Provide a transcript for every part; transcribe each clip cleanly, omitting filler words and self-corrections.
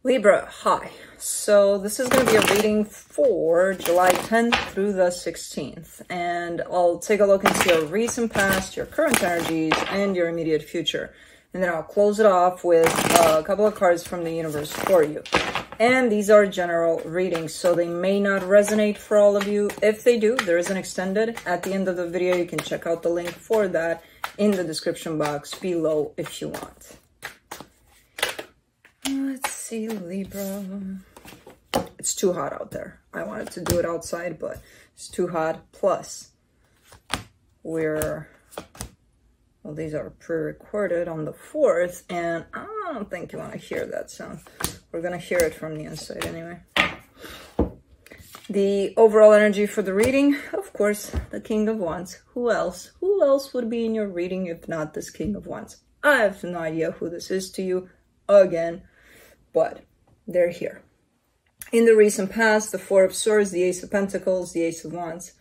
Libra, hi. So this is going to be a reading for July 10th through the 16th. And I'll take a look into your recent past, your current energies, and your immediate future. And then I'll close it off with a couple of cards from the universe for you. And these are general readings, so they may not resonate for all of you. If they do, there is an extended at the end of the video. You can check out the link for that in the description box below if you want. Let's see, Libra. It's too hot out there. I wanted to do it outside, but it's too hot. Plus, well, these are pre-recorded on the 4th, and I don't think you want to hear that sound. We're going to hear it from the inside anyway. The overall energy for the reading, of course, the King of Wands. Who else? Who else would be in your reading if not this King of Wands? I have no idea who this is to you, again, but they're here. In the recent past, the Four of Swords, the Ace of Pentacles, the Ace of Wands.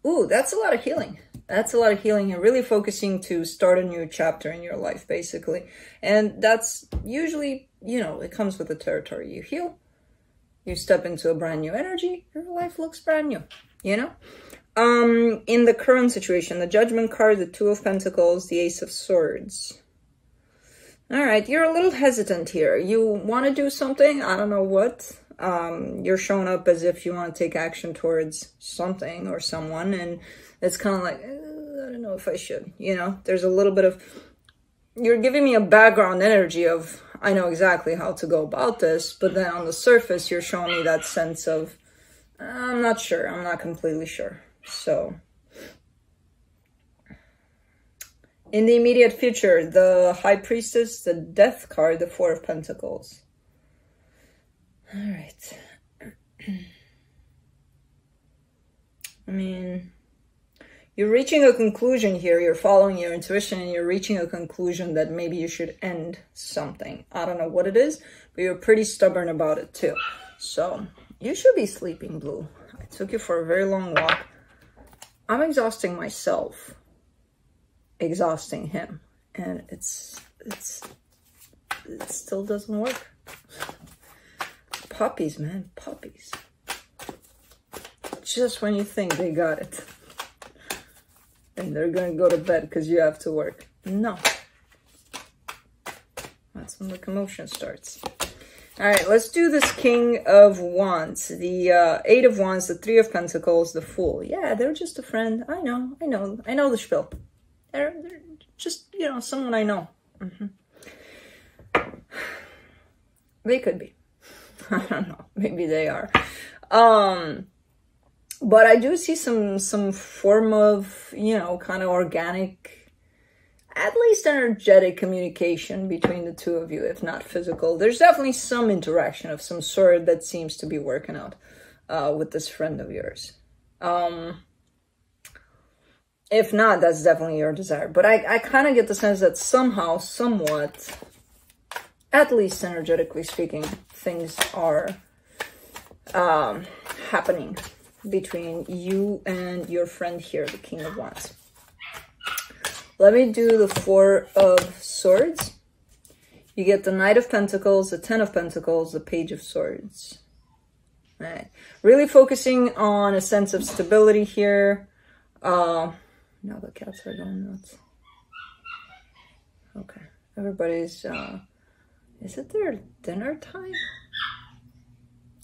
Ooh, that's a lot of healing. That's a lot of healing and really focusing to start a new chapter in your life, basically. And that's usually, you know, it comes with the territory. You heal, you step into a brand new energy, your life looks brand new, you know? In the current situation, the Judgment card, the Two of Pentacles, the Ace of Swords. All right, you're a little hesitant here. You want to do something, I don't know what. You're showing up as if you want to take action towards something or someone, and it's kind of like, I don't know if I should, you know? There's a little bit of, you're giving me a background energy of, I know exactly how to go about this, but then on the surface, you're showing me that sense of, I'm not sure, I'm not completely sure. So, in the immediate future, the High Priestess, the Death card, the Four of Pentacles. All right. I mean, you're reaching a conclusion here. You're following your intuition and you're reaching a conclusion that maybe you should end something. I don't know what it is, but you're pretty stubborn about it too. So you should be sleeping, Blue. I took you for a very long walk. I'm exhausting myself, exhausting him, and it still doesn't work. Puppies, man, puppies. Just when you think they got it. And they're gonna go to bed because you have to work. No. That's when the commotion starts. All right, let's do this King of Wands. The Eight of Wands, the Three of Pentacles, the Fool. Yeah, they're just a friend. I know the spiel. They're just, you know, someone I know. They could be. I don't know. Maybe they are. But I do see some form of, you know, kind of organic, at least energetic communication between the two of you, if not physical. There's definitely some interaction of some sort that seems to be working out with this friend of yours. If not, that's definitely your desire. But I kind of get the sense that somehow, somewhat, at least energetically speaking, things are happening between you and your friend here, the King of Wands. Let me do the Four of Swords. You get the Knight of Pentacles, the Ten of Pentacles, the Page of Swords. All right. Really focusing on a sense of stability here. Now the cats are going nuts. Okay. Everybody's... is it their dinner time?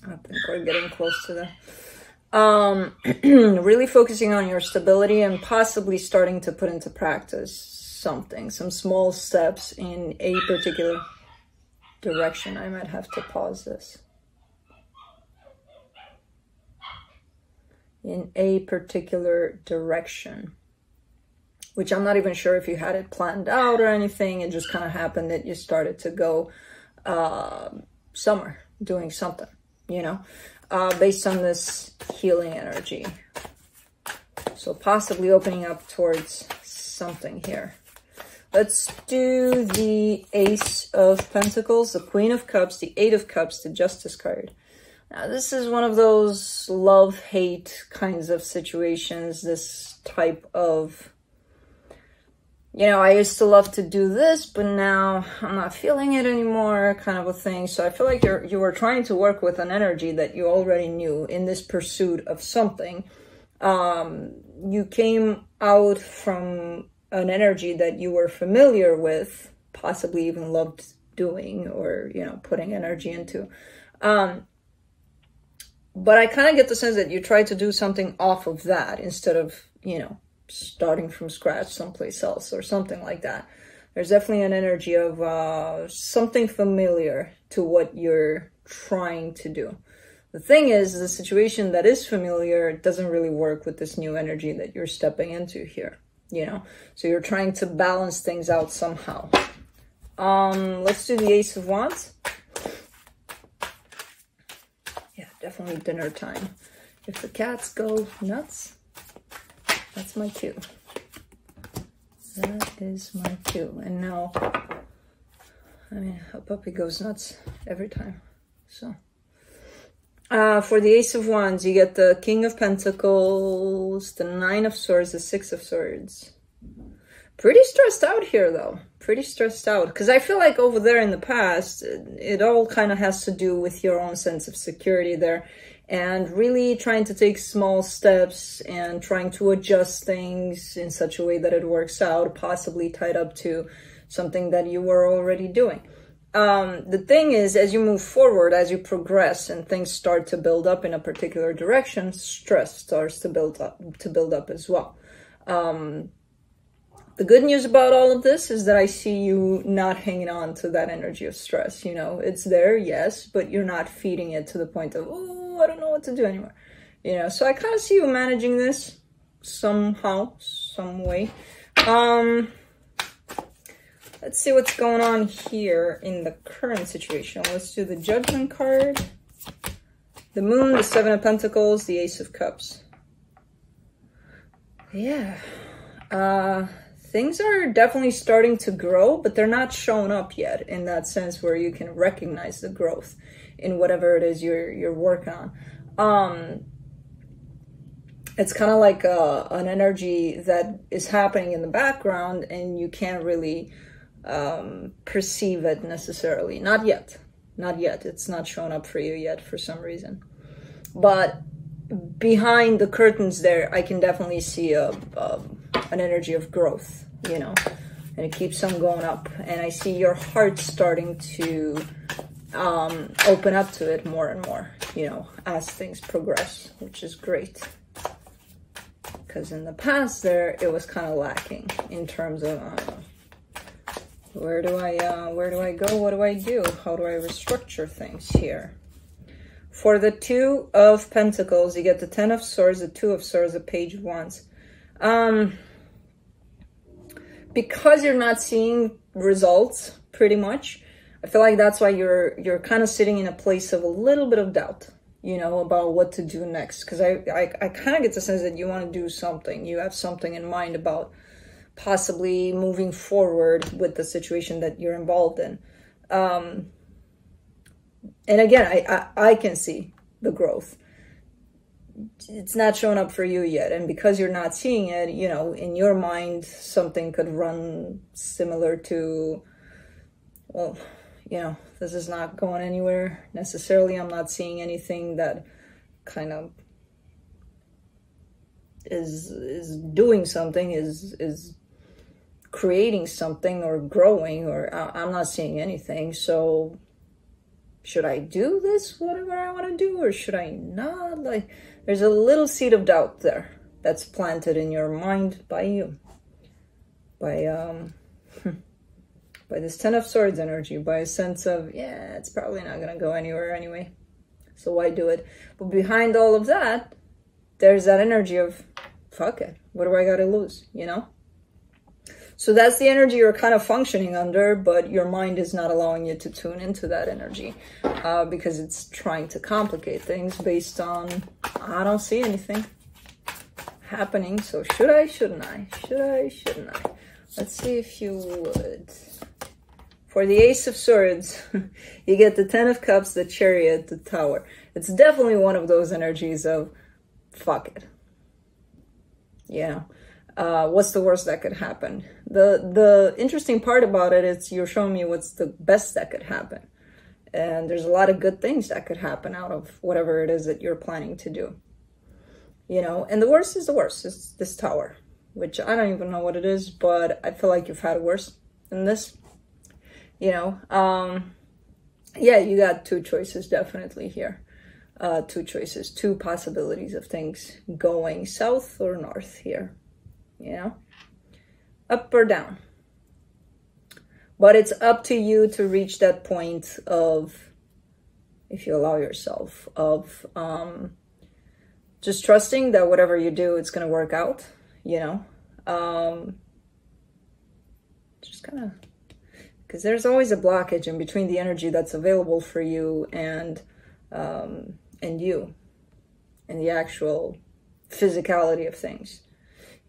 I think we're getting close to that. Really focusing on your stability and possibly starting to put into practice something, some small steps in a particular direction. I might have to pause this. In a particular direction, which I'm not even sure if you had it planned out or anything. It just kind of happened that you started to go somewhere, doing something, you know, based on this healing energy. So possibly opening up towards something here. Let's do the Ace of Pentacles, the Queen of Cups, the Eight of Cups, the Justice card. Now, this is one of those love-hate kinds of situations, this type of you know, I used to love to do this, but now I'm not feeling it anymore, kind of a thing. So I feel like you were trying to work with an energy that you already knew in this pursuit of something. You came out from an energy that you were familiar with, possibly even loved doing, or, you know, putting energy into. But I kind of get the sense that you tried to do something off of that instead of, you know, starting from scratch someplace else or something like that. There's definitely an energy of something familiar to what you're trying to do. The thing is, the situation that is familiar doesn't really work with this new energy that you're stepping into here, you know? So you're trying to balance things out somehow. Let's do the Ace of Wands. Yeah, definitely dinner time. If the cats go nuts, that's my cue. That is my cue. And now, I mean, a puppy goes nuts every time. So, for the Ace of Wands, you get the King of Pentacles, the Nine of Swords, the Six of Swords. Pretty stressed out here, though. Pretty stressed out. Because I feel like over there in the past, it all kind of has to do with your own sense of security there. And really trying to take small steps and trying to adjust things in such a way that it works out, possibly tied up to something that you were already doing. The thing is, as you move forward, as you progress and things start to build up in a particular direction, stress starts to build up as well. The good news about all of this is that I see you not hanging on to that energy of stress. You know, it's there, yes, but you're not feeding it to the point of, oh, I don't know what to do anymore. You know, so I kind of see you managing this somehow, some way. Let's see what's going on here in the current situation. Let's do the Judgment card, the Moon, the Seven of Pentacles, the Ace of Cups. Yeah. Things are definitely starting to grow, but they're not showing up yet in that sense where you can recognize the growth in whatever it is you're working on. It's kind of like an energy that is happening in the background and you can't really perceive it necessarily. Not yet. Not yet. It's not showing up for you yet for some reason. But behind the curtains there, I can definitely see an energy of growth, you know, and it keeps on going up. And I see your heart starting to open up to it more and more, you know, as things progress, which is great. Because in the past there, it was kind of lacking in terms of where do I go? What do I do? How do I restructure things here? For the Two of Pentacles, you get the Ten of Swords, the Two of Swords, the Page of Wands. Because you're not seeing results, pretty much, I feel like that's why you're kind of sitting in a place of a little bit of doubt, you know, about what to do next. Because I kind of get the sense that you want to do something. You have something in mind about possibly moving forward with the situation that you're involved in. And again, I can see the growth. It's not showing up for you yet. And because you're not seeing it, you know, in your mind, something could run similar to, well, you know, this is not going anywhere necessarily. I'm not seeing anything that kind of is doing something, is creating something or growing, or I'm not seeing anything. So should I do this, whatever I want to do, or should I not? Like, there's a little seed of doubt there that's planted in your mind by you, by this Ten of Swords energy, by a sense of, yeah, it's probably not going to go anywhere anyway, so why do it? But behind all of that, there's that energy of, fuck it, what do I got to lose, you know? So that's the energy you're kind of functioning under, but your mind is not allowing you to tune into that energy because it's trying to complicate things based on, I don't see anything happening, so should I, shouldn't I? Should I, shouldn't I? Let's see if you would. For the Ace of Swords, you get the Ten of Cups, the Chariot, the Tower. It's definitely one of those energies of, fuck it. You know? What's the worst that could happen? The interesting part about it is you're showing me what's the best that could happen. And there's a lot of good things that could happen out of whatever it is that you're planning to do. You know, and the worst is the worst. It's this tower, which I don't even know what it is, but I feel like you've had worse than this. You know, yeah, you got two choices definitely here. Two choices, two possibilities of things going south or north here. You know, up or down. But it's up to you to reach that point of, if you allow yourself, of just trusting that whatever you do, it's going to work out, you know. Just kind of, because there's always a blockage in between the energy that's available for you and you, and the actual physicality of things.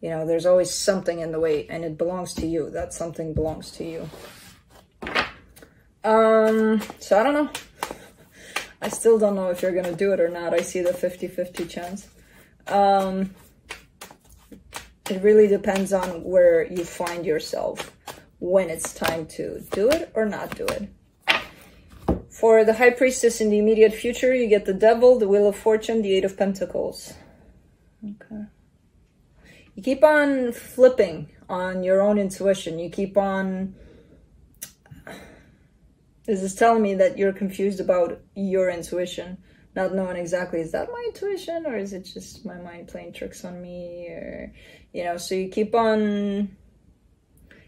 You know, there's always something in the way, and it belongs to you. That something belongs to you. So I don't know. I still don't know if you're gonna do it or not. I see the 50-50 chance. It really depends on where you find yourself when it's time to do it or not do it. For the High Priestess in the immediate future, you get the Devil, the Wheel of Fortune, the Eight of Pentacles. Okay. You keep on flipping on your own intuition. You keep on... This is telling me that you're confused about your intuition, not knowing exactly, is that my intuition or is it just my mind playing tricks on me? Or, you know, so you keep on...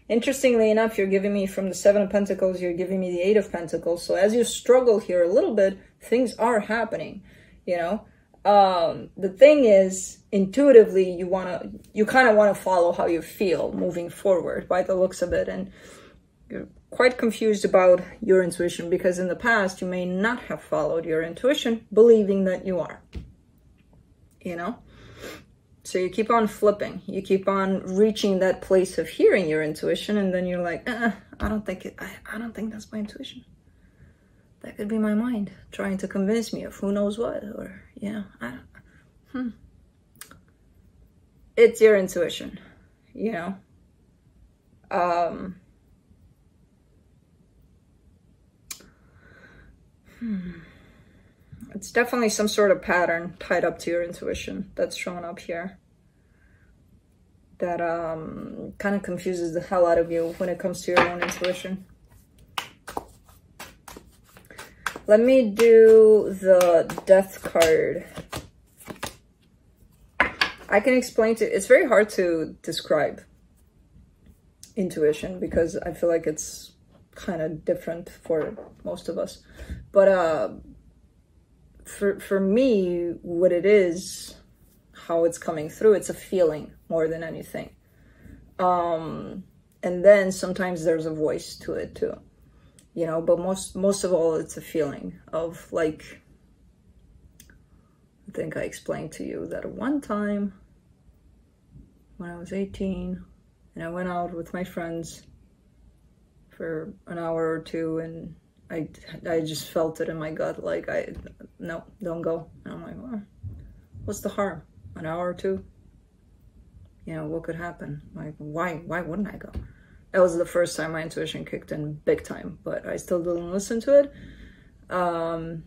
Interestingly enough, you're giving me from the Seven of Pentacles, you're giving me the Eight of Pentacles. So as you struggle here a little bit, things are happening, you know. The thing is, intuitively, you kind of want to follow how you feel moving forward by the looks of it. And you're quite confused about your intuition because in the past, you may not have followed your intuition, believing that you are, you know. So you keep on flipping. You keep on reaching that place of hearing your intuition, and then you're like, I don't think that's my intuition. That could be my mind trying to convince me of who knows what, or, you know, I don't... It's your intuition, you know. It's definitely some sort of pattern tied up to your intuition that's showing up here that kind of confuses the hell out of you when it comes to your own intuition. Let me do the Death card. I can explain to... It's very hard to describe intuition because I feel like it's kind of different for most of us. But for me, what it is, how it's coming through, it's a feeling more than anything. And then sometimes there's a voice to it too. You know, but most of all, it's a feeling of, like, I think I explained to you that at one time when I was 18 and I went out with my friends for an hour or two and I just felt it in my gut, like, no, don't go. And I'm like, well, what's the harm? An hour or two? You know, what could happen? Like, why wouldn't I go? That was the first time my intuition kicked in big time, but I still didn't listen to it. And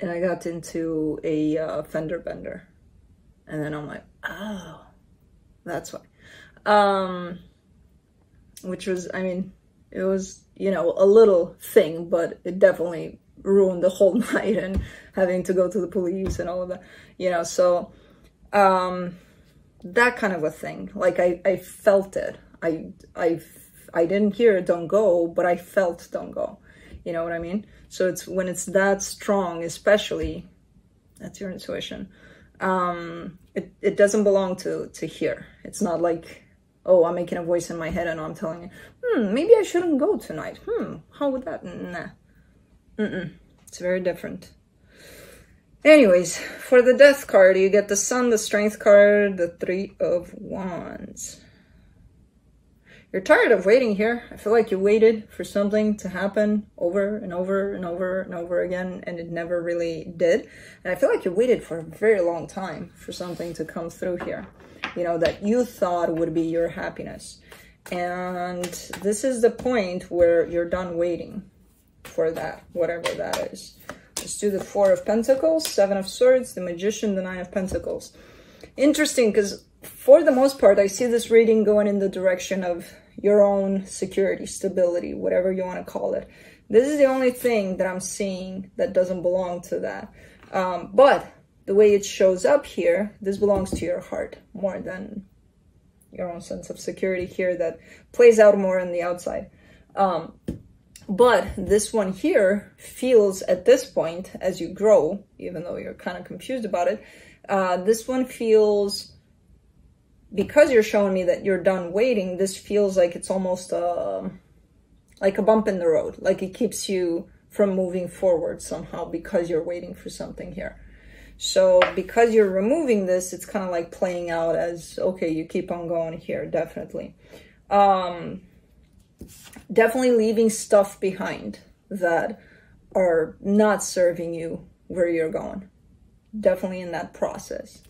I got into a fender bender. And then I'm like, oh, that's why. Which was, I mean, it was, you know, a little thing, but it definitely ruined the whole night and having to go to the police and all of that, you know, so... that kind of a thing. Like, I felt it. I didn't hear don't go, but I felt don't go. You know what I mean? So it's when it's that strong, especially, that's your intuition. It doesn't belong to here. It's not like, oh, I'm making a voice in my head and I'm telling you, maybe I shouldn't go tonight. How would that? Nah. It's very different. Anyways, for the Death card, you get the Sun, the Strength card, the Three of Wands. You're tired of waiting here. I feel like you waited for something to happen over and over and over and over again, and it never really did. And I feel like you waited for a very long time for something to come through here, you know, that you thought would be your happiness. And this is the point where you're done waiting for that, whatever that is. Let's do the Four of Pentacles, Seven of Swords, the Magician, the Nine of Pentacles. Interesting, because for the most part, I see this reading going in the direction of your own security, stability, whatever you want to call it. This is the only thing that I'm seeing that doesn't belong to that. But the way it shows up here, this belongs to your heart more than your own sense of security here that plays out more on the outside. But this one here feels at this point, as you grow, even though you're kind of confused about it, this one feels, because you're showing me that you're done waiting, this feels like it's almost like a bump in the road. Like it keeps you from moving forward somehow because you're waiting for something here. So because you're removing this, it's kind of like playing out as, okay, you keep on going here, definitely. Definitely leaving stuff behind that are not serving you where you're going. Definitely in that process,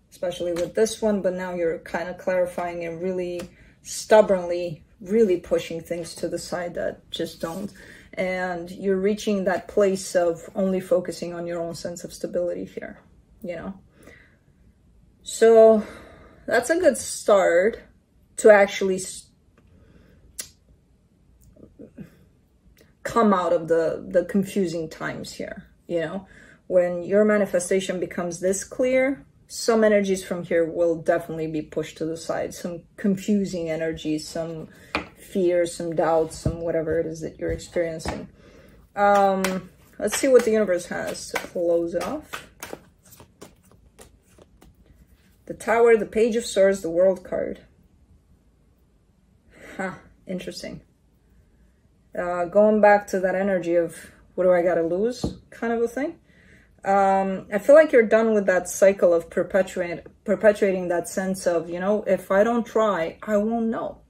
especially with this one, but now you're kind of clarifying and really stubbornly, really pushing things to the side that just don't. And you're reaching that place of only focusing on your own sense of stability here, you know? So that's a good start to actually come out of the confusing times here, you know? When your manifestation becomes this clear, some energies from here will definitely be pushed to the side. Some confusing energies, some fears, some doubts, some whatever it is that you're experiencing. Let's see what the universe has to close it off. The Tower, the Page of Swords, the World card. Huh, interesting. Going back to that energy of what do I gotta lose kind of a thing. I feel like you're done with that cycle of perpetuating that sense of, you know, if I don't try, I won't know.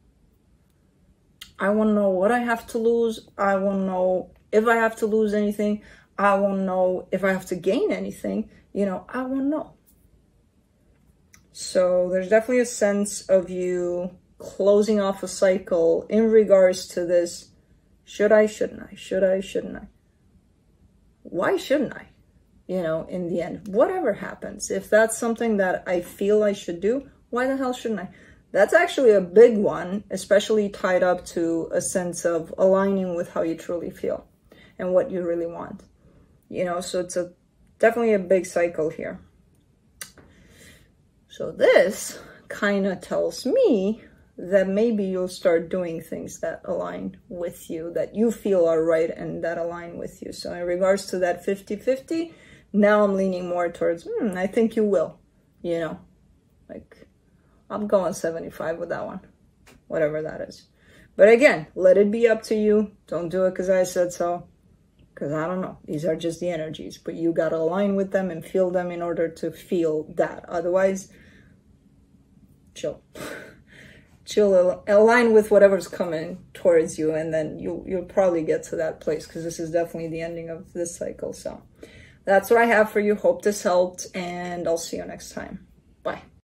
I won't know what I have to lose. I won't know if I have to lose anything. I won't know if I have to gain anything. You know, I won't know. So there's definitely a sense of you closing off a cycle in regards to this. Should I, shouldn't I? Should I, shouldn't I? Why shouldn't I? You know, in the end, whatever happens, if that's something that I feel I should do, why the hell shouldn't I? That's actually a big one, especially tied up to a sense of aligning with how you truly feel and what you really want. You know, so it's definitely a big cycle here. So this kind of tells me that maybe you'll start doing things that align with you, that you feel are right and that align with you. So in regards to that 50-50, now I'm leaning more towards, I think you will, you know, like I'm going 75 with that one, whatever that is. But again, let it be up to you. Don't do it because I said so, because I don't know. These are just the energies, but you got to align with them and feel them in order to feel that. Otherwise, chill. Chill, align with whatever's coming towards you, and then you'll probably get to that place, because this is definitely the ending of this cycle. So that's what I have for you. Hope this helped, and I'll see you next time. Bye.